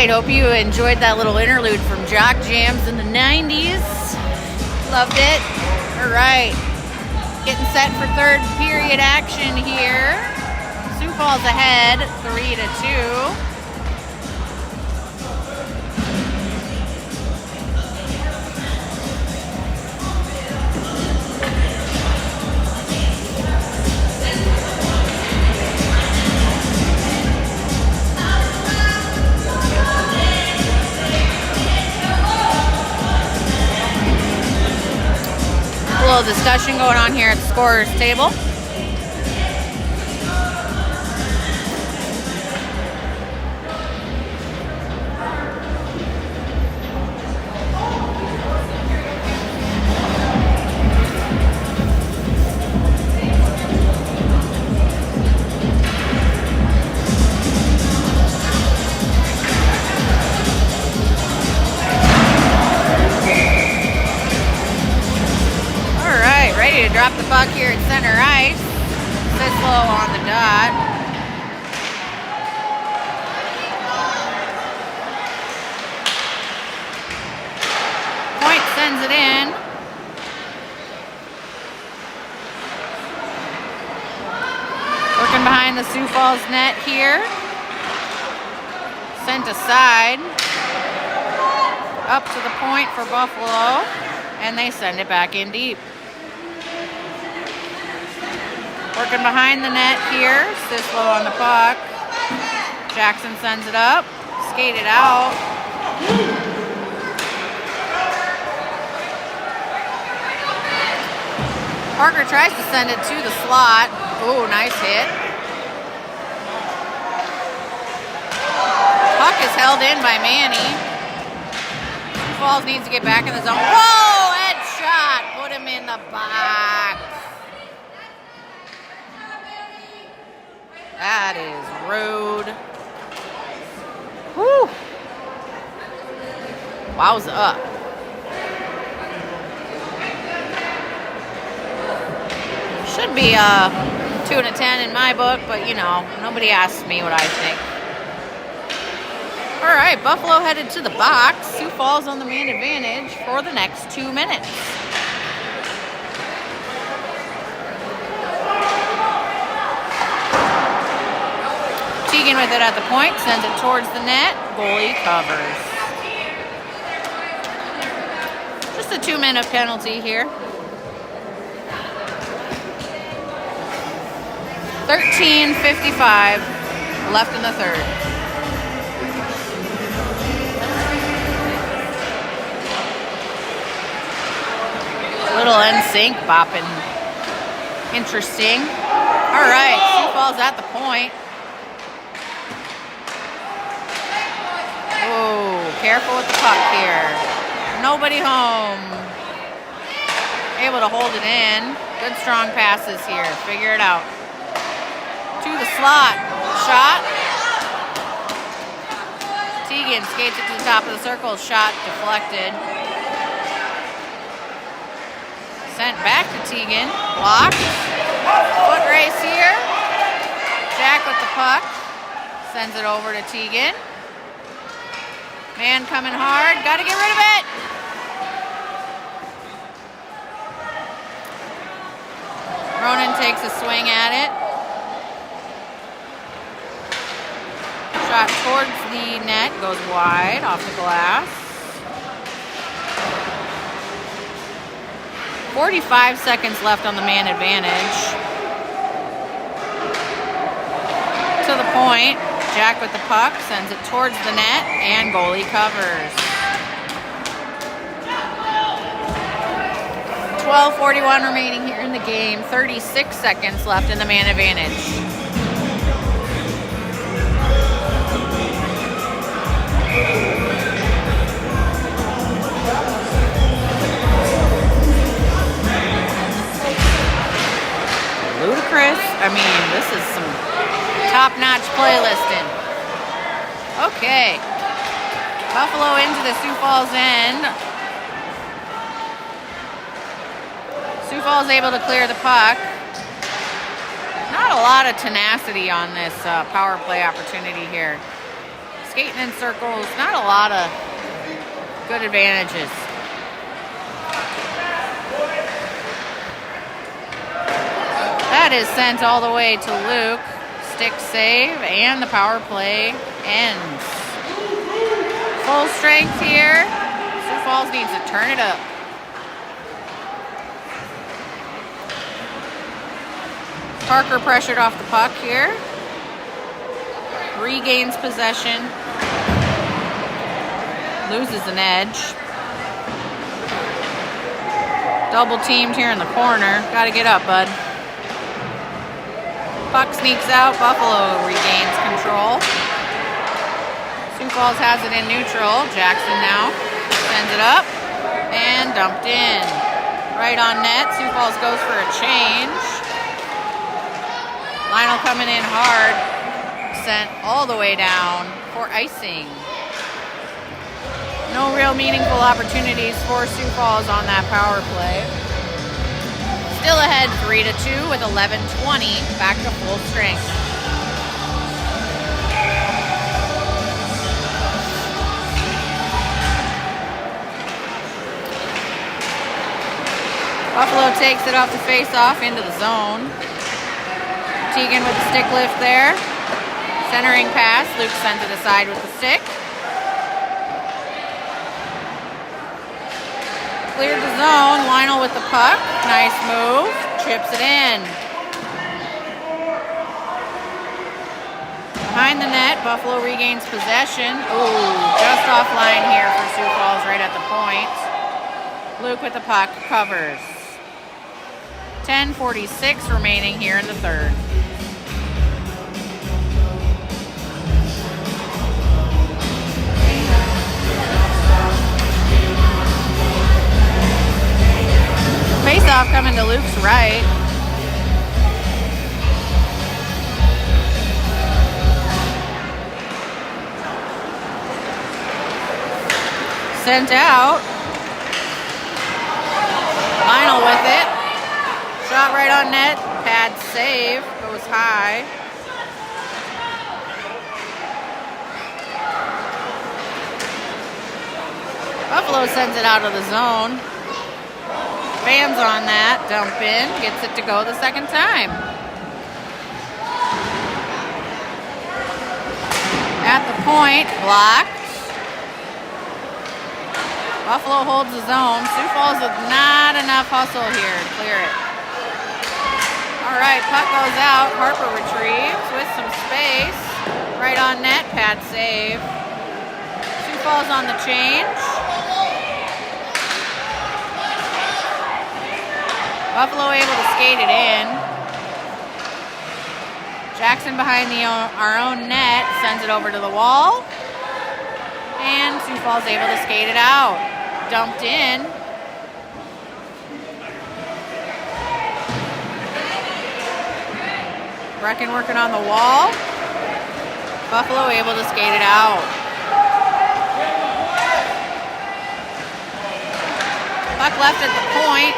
right, hope you enjoyed that little interlude from Jock Jams in the 90s. Loved it. All right, getting set for third period action here. Sioux Falls ahead, 3-2. A little discussion going on here at the scorer's table. Ready to drop the puck here at center ice. Sislo on the dot. Point sends it in. Working behind the Sioux Falls net here. Sent aside. Up to the point for Buffalo. And they send it back in deep. Working behind the net here. Sislo on the puck. Jackson sends it up. Skated out. Parker tries to send it to the slot. Ooh, nice hit. Puck is held in by Manny. Sioux Falls needs to get back in the zone. Whoa! Head shot. Put him in the box. That is rude. Whew. Wowza. Should be a 2 and a 10 in my book, but you know, nobody asked me what I think. All right, Buffalo headed to the box. Sioux Falls on the man advantage for the next 2 minutes. Teigen with it at the point, sends it towards the net. Goalie covers. Just a 2-minute penalty here. 13:55 left in the third. Little NSYNC bopping. Interesting. All right, Sioux Falls at the point. Whoa, careful with the puck here. Nobody home. Able to hold it in. Good strong passes here. Figure it out. To the slot. Shot. Teigen skates it to the top of the circle. Shot deflected. Sent back to Teigen. Blocked. Foot race here. Jack with the puck. Sends it over to Teigen. Man coming hard. Got to get rid of it. Ronan takes a swing at it. Shot towards the net. Goes wide off the glass. 45 seconds left on the man advantage. To the point. Jack with the puck, sends it towards the net, and goalie covers. 12:41 remaining here in the game. 36 seconds left in the man advantage. Ludicrous. I mean, this is some top-notch playlisting. Okay. Buffalo into the Sioux Falls end. Sioux Falls able to clear the puck. Not a lot of tenacity on this power play opportunity here. skating in circles, not a lot of good advantages. That is sent all the way to Luke. Stick save, and the power play ends. Full strength here. Sioux Falls needs to turn it up. Parker pressured off the puck here. Regains possession. Loses an edge. Double teamed here in the corner. Gotta get up, bud. Puck sneaks out. Buffalo regains control. Sioux Falls has it in neutral. Jackson now sends it up and dumped in. Right on net. Sioux Falls goes for a change. Lionel coming in hard. Sent all the way down for icing. No real meaningful opportunities for Sioux Falls on that power play. Still ahead 3-2 with 11:20, back to full strength. Buffalo takes it off the face-off into the zone. Teigen with the stick lift there. Centering pass, Luke sends it aside with the stick. Cleared the zone, Lionel with the puck. Nice move, chips it in. Behind the net, Buffalo regains possession. Ooh, just offline here for Sioux Falls right at the point. Luke with the puck, covers. 10:46 remaining here in the third. Face-off coming to Luke's right. Sent out. Lionel with it. Shot right on net. Pad save. Goes high. Buffalo sends it out of the zone. Fans on that, dump in, gets it to go the second time. At the point, blocked. Buffalo holds the zone. Sioux Falls with not enough hustle here to clear it. All right, puck goes out. Harper retrieves with some space. Right on net, pad save. Sioux Falls on the change. Buffalo able to skate it in. Jackson behind our own net sends it over to the wall. And Sioux Falls able to skate it out. Dumped in. Brecken working on the wall. Buffalo able to skate it out. Puck left at the point.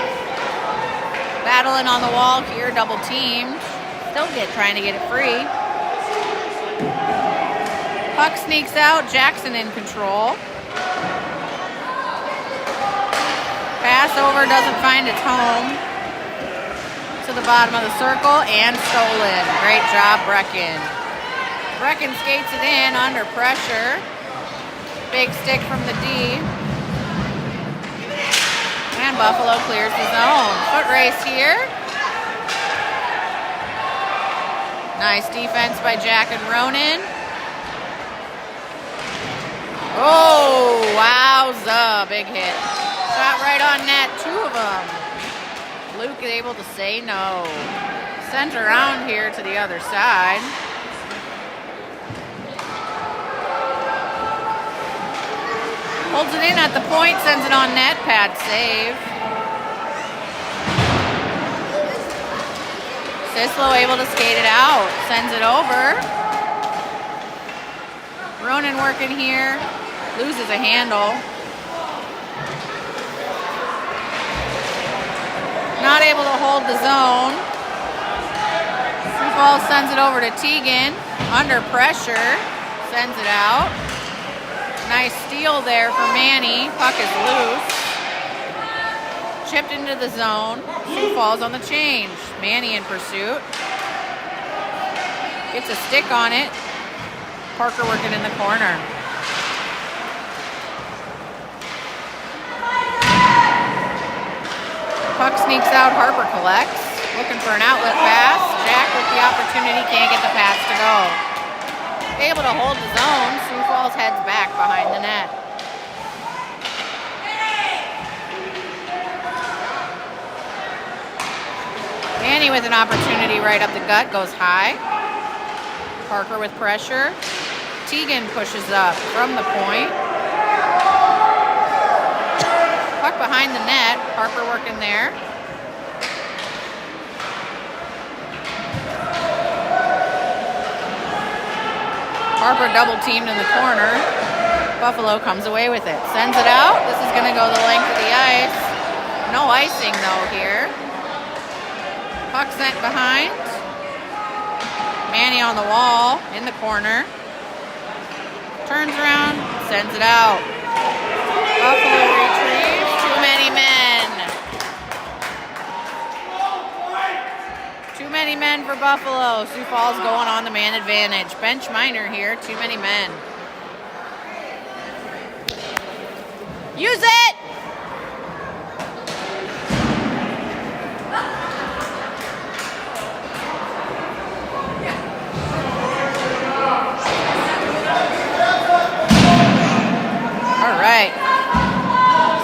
Battling on the wall here, double teamed. Still trying to get it free. Puck sneaks out, Jackson in control. Pass over, doesn't find its home. To the bottom of the circle and stolen. Great job, Brecken. Brecken skates it in under pressure. Big stick from the D. And Buffalo clears the zone. Foot race here. Nice defense by Jack and Ronan. Oh, wowza. Big hit. Shot right on net. Two of them. Luke is able to say no. Sent around here to the other side. Holds it in at the point, sends it on net, pad save. Sislo able to skate it out, sends it over. Ronan working here, loses a handle. Not able to hold the zone. Sioux Falls sends it over to Teigen, under pressure. Sends it out. Nice steal there for Manny. Puck is loose. Chipped into the zone. Sioux Falls on the change. Manny in pursuit. Gets a stick on it. Parker working in the corner. Puck sneaks out. Harper collects. Looking for an outlet pass. Jack with the opportunity. Can't get the pass to go. Able to hold the zone. Sioux Falls heads back behind the net. Manny with an opportunity right up the gut. Goes high. Parker with pressure. Teigen pushes up from the point. Puck behind the net. Harper working there. Harper double teamed in the corner. Buffalo comes away with it. Sends it out. This is going to go the length of the ice. No icing though here. Puck sent behind. Manny on the wall in the corner. Turns around, sends it out. Buffalo retrieves. Too many men. Too many men for Buffalo. Sioux Falls going on the man advantage. Bench minor here. Too many men. Use it! All right.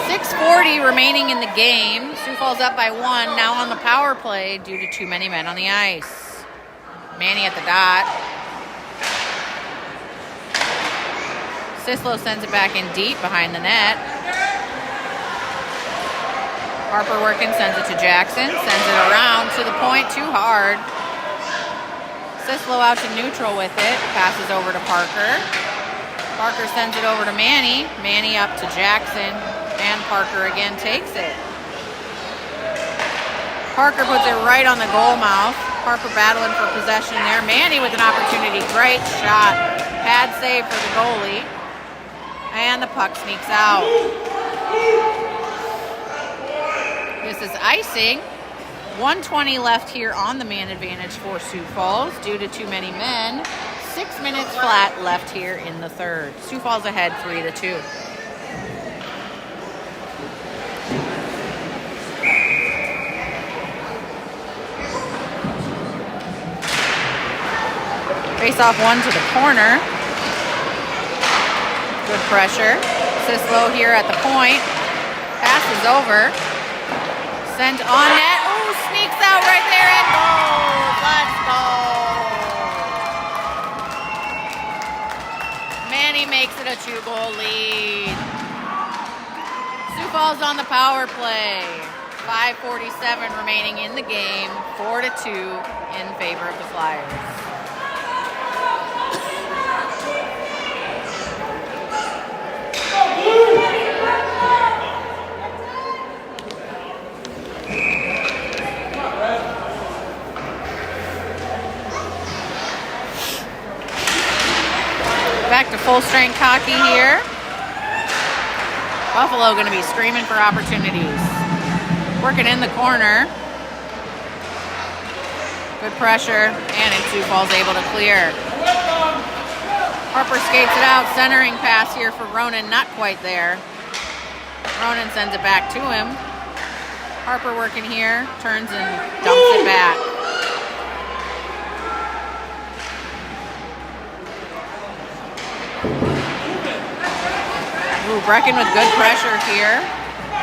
6:40 remaining in the game. Sioux Falls up by 1. Now on the power play due to too many men on the ice. Manny at the dot. Sislo sends it back in deep behind the net. Harper working, sends it to Jackson. Sends it around to the point, too hard. Sislo out to neutral with it. Passes over to Parker. Parker sends it over to Manny. Manny up to Jackson. And Parker again takes it. Parker puts it right on the goal mouth. Harper battling for possession there. Manny with an opportunity. Great shot. Pad save for the goalie. And the puck sneaks out. This is icing. 1:20 left here on the man advantage for Sioux Falls due to too many men. 6 minutes flat left here in the third. Sioux Falls ahead 3-2. Face off one to the corner. Good pressure. Sislo here at the point. Passes over. Sent on net. Ooh, sneaks out right there and goes. Let's go. Manny makes it a 2-goal lead. Sioux Falls on the power play. 5:47 remaining in the game. 4-2 in favor of the Flyers. Back to full strength hockey here. Buffalo going to be screaming for opportunities. Working in the corner. Good pressure, and Sioux Falls able to clear. Harper skates it out, centering pass here for Ronan, not quite there. Ronan sends it back to him. Harper working here, turns and dumps it back. Ooh, Brecken with good pressure here.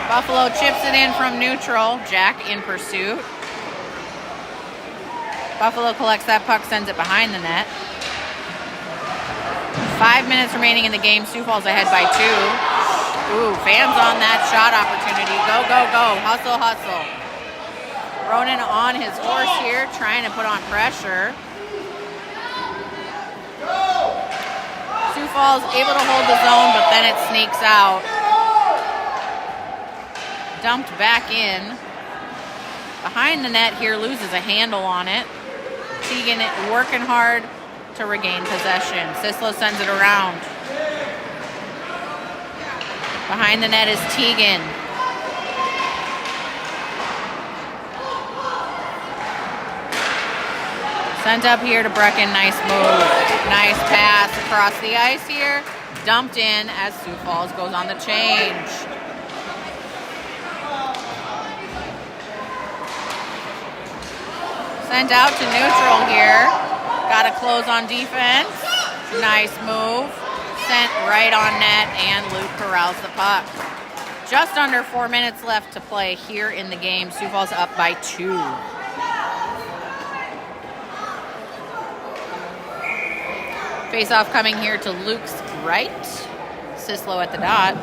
Buffalo chips it in from neutral. Jack in pursuit. Buffalo collects that puck, sends it behind the net. 5 minutes remaining in the game. Sioux Falls ahead by 2. Ooh, fans on that shot opportunity. Go, go, go. Hustle, hustle. Ronan on his horse here, trying to put on pressure. Sioux Falls able to hold the zone, but then it sneaks out. Dumped back in. Behind the net here, loses a handle on it. Teigen working hard to to regain possession. Sislo sends it around. Behind the net is Teigen. Sent up here to Brecken. Nice move. Nice pass across the ice here. Dumped in as Sioux Falls goes on the change. Sent out to neutral here. Got to close on defense. Nice move. Sent right on net, and Luke corrals the puck. Just under 4 minutes left to play here in the game. Sioux Falls up by 2. Face-off coming here to Luke's right. Sislo at the dot.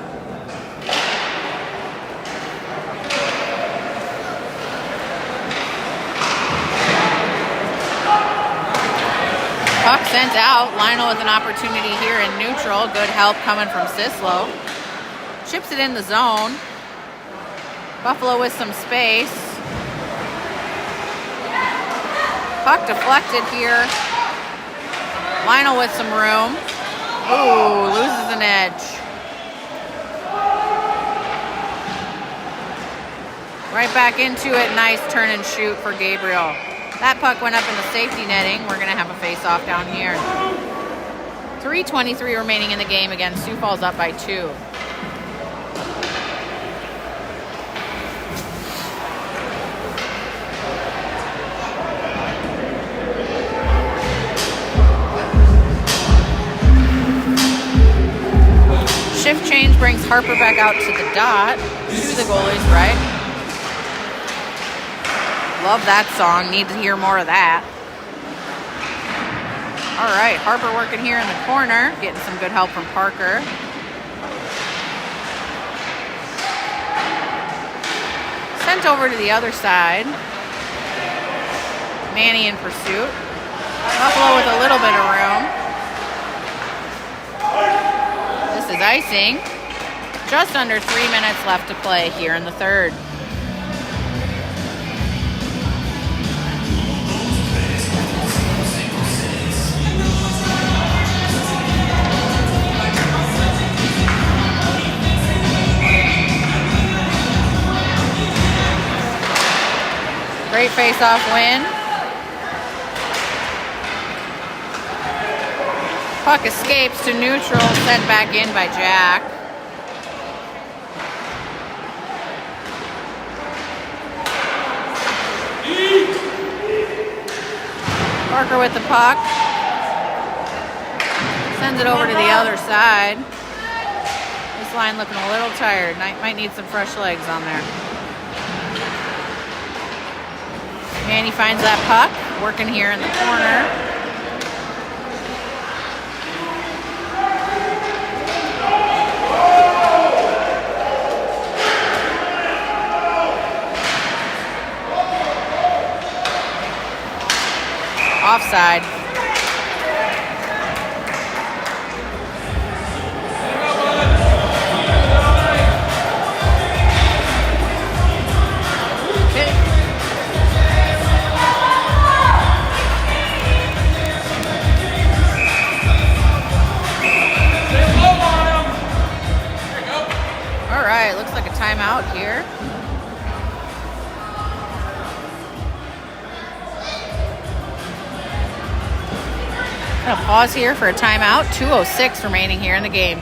Puck sent out. Lionel with an opportunity here in neutral. Good help coming from Sislo. Chips it in the zone. Buffalo with some space. Puck deflected here. Lionel with some room. Ooh, loses an edge. Right back into it. Nice turn and shoot for Gabriel. That puck went up in the safety netting. We're going to have a face-off down here. 3:23 remaining in the game. Again, Sioux Falls up by 2. Shift change brings Harper back out to the dot, to the goalie's right. Love that song. Need to hear more of that. All right, Harper working here in the corner, getting some good help from Parker. Sent over to the other side. Manny in pursuit. Buffalo with a little bit of room. This is icing. Just under 3 minutes left to play here in the third. Great face-off win. Puck escapes to neutral, sent back in by Jack. Parker with the puck. Sends it over to the other side. This line looking a little tired. Might need some fresh legs on there. Manny finds that puck, working here in the corner. Offside. All right, looks like a timeout here. Gonna pause here for a timeout. 2:06 remaining here in the game.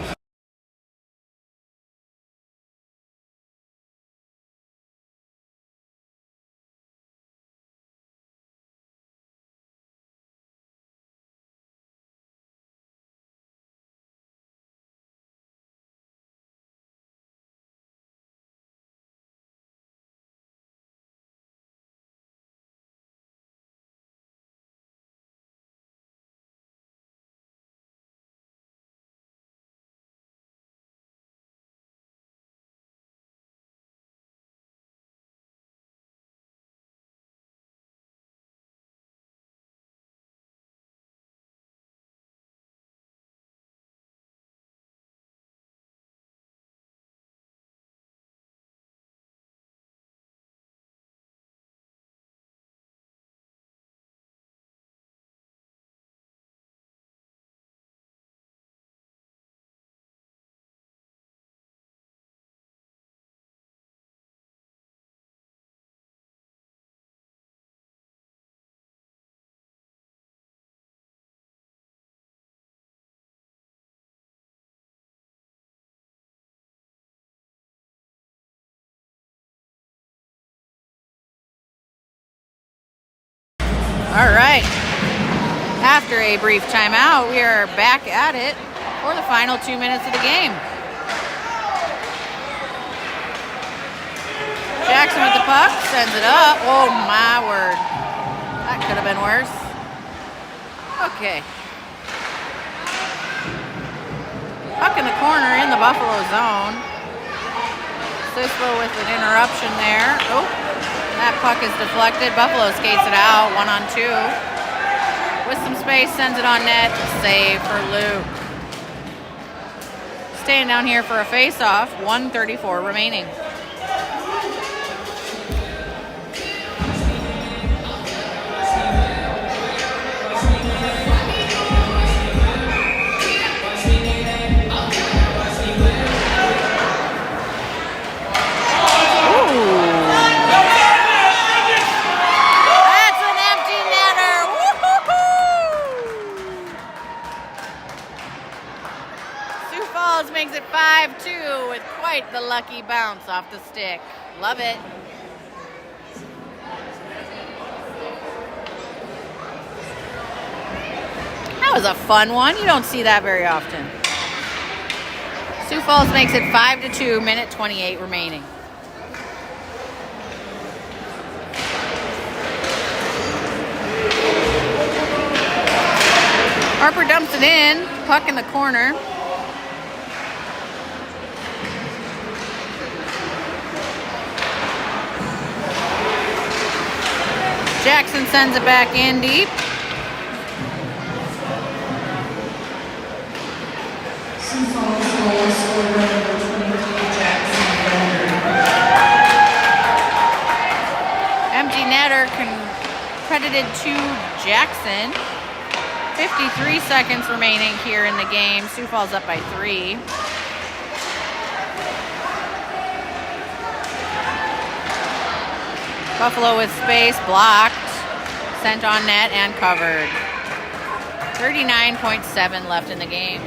All right. After a brief timeout, we are back at it for the final 2 minutes of the game. Jackson with the puck, sends it up. Oh my word. That could have been worse. Okay. Puck in the corner in the Buffalo zone. Sislo with an interruption there. Oh, that puck is deflected. Buffalo skates it out, 1-on-2. With some space, sends it on net. Save for Luke. Staying down here for a face-off, 1:34 remaining. Makes it 5-2 with quite the lucky bounce off the stick. Love it. That was a fun one. You don't see that very often. Sioux Falls makes it 5-2, minute 28 remaining. Harper dumps it in, puck in the corner. Jackson sends it back in deep. Sioux Falls goal scorer number 23, Jackson. Empty netter credited to Jackson. 53 seconds remaining here in the game. Sioux Falls up by 3. Buffalo with space, blocked, sent on net, and covered. 39.7 left in the game.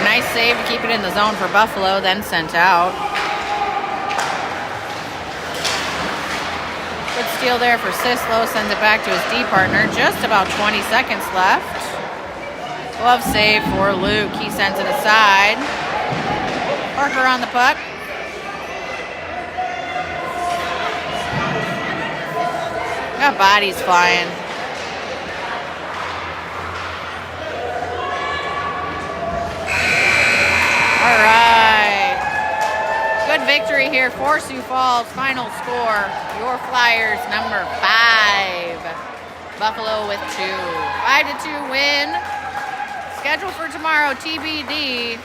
Nice save to keep it in the zone for Buffalo, then sent out. Good steal there for Sislo, sends it back to his D partner. Just about 20 seconds left. Glove save for Luke. He sends it aside. Parker on the puck. Got bodies flying. All right. Good victory here for Sioux Falls. Final score, your Flyers number 5. Buffalo with 2. 5-2 win. Schedule for tomorrow, TBD.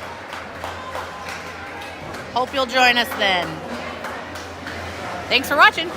Hope you'll join us then. Thanks for watching.